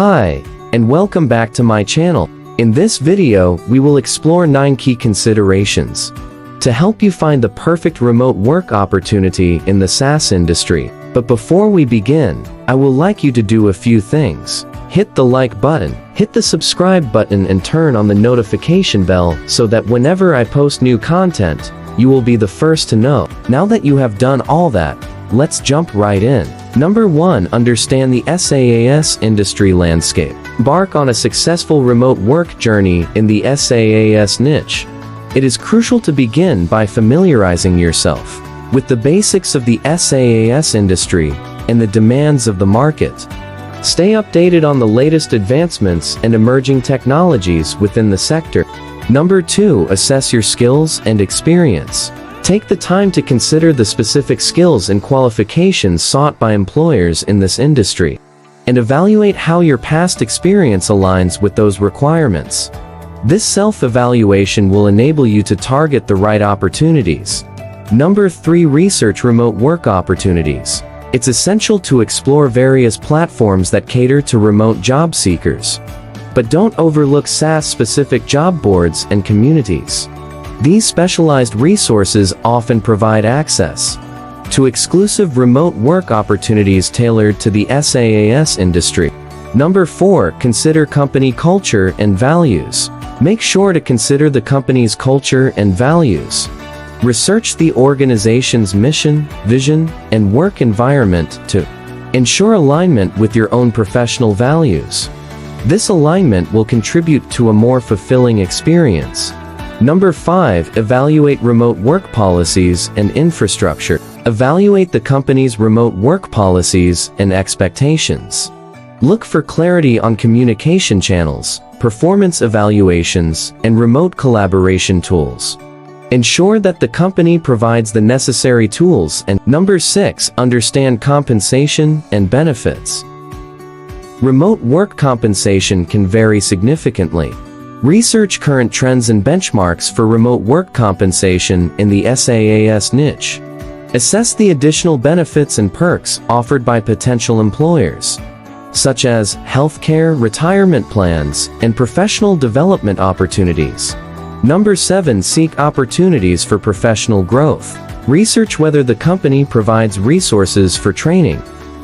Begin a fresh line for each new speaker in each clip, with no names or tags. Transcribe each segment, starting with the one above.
Hi, and welcome back to my channel. In this video, we will explore 9 key considerations to help you find the perfect remote work opportunity in the SaaS industry. But before we begin, I would like you to do a few things. Hit the like button, hit the subscribe button, and turn on the notification bell so that whenever I post new content, you will be the first to know. Now that you have done all that, let's jump right in. Number 1. Understand the SaaS industry landscape. Embark on a successful remote work journey in the SaaS niche. It is crucial to begin by familiarizing yourself with the basics of the SaaS industry and the demands of the market. Stay updated on the latest advancements and emerging technologies within the sector. Number 2. Assess your skills and experience. Take the time to consider the specific skills and qualifications sought by employers in this industry, and evaluate how your past experience aligns with those requirements. This self-evaluation will enable you to target the right opportunities. Number 3. Research remote work opportunities. It's essential to explore various platforms that cater to remote job seekers. But don't overlook SaaS-specific job boards and communities. These specialized resources often provide access to exclusive remote work opportunities tailored to the SaaS industry. Number 4. Consider company culture and values. Make sure to consider the company's culture and values. Research the organization's mission, vision, and work environment to ensure alignment with your own professional values. This alignment will contribute to a more fulfilling experience. Number 5. Evaluate remote work policies and infrastructure. Evaluate the company's remote work policies and expectations. Look for clarity on communication channels, performance evaluations, and remote collaboration tools. Ensure that the company provides the necessary tools. And Number 6. Understand compensation and benefits. Remote work compensation can vary significantly. Research current trends and benchmarks for remote work compensation in the SaaS niche. Assess the additional benefits and perks offered by potential employers, such as healthcare, retirement plans, and professional development opportunities. Number 7. Seek opportunities for professional growth. Research whether the company provides resources for training,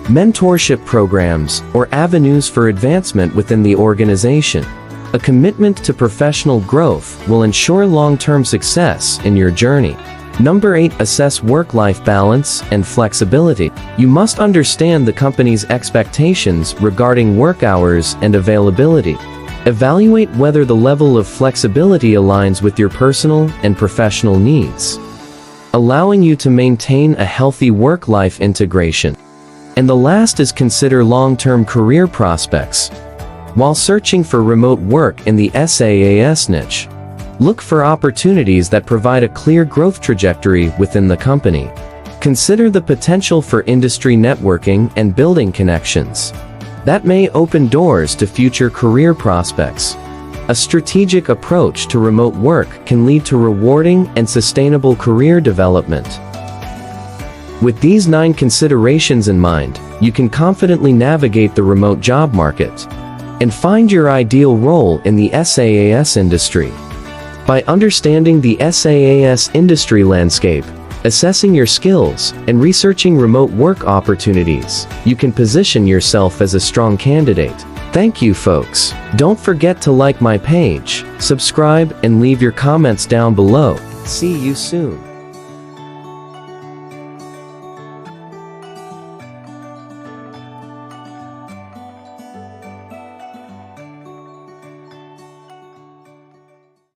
mentorship programs, or avenues for advancement within the organization. A commitment to professional growth will ensure long-term success in your journey. Number 8. Assess work-life balance and flexibility. You must understand the company's expectations regarding work hours and availability. Evaluate whether the level of flexibility aligns with your personal and professional needs, allowing you to maintain a healthy work-life integration. And the last is consider long-term career prospects. While searching for remote work in the SaaS niche, look for opportunities that provide a clear growth trajectory within the company. Consider the potential for industry networking and building connections that may open doors to future career prospects. A strategic approach to remote work can lead to rewarding and sustainable career development. With these 9 considerations in mind, you can confidently navigate the remote job market and find your ideal role in the SaaS industry. By understanding the SaaS industry landscape, assessing your skills, and researching remote work opportunities, you can position yourself as a strong candidate. Thank you, folks. Don't forget to like my page, subscribe, and leave your comments down below. See you soon.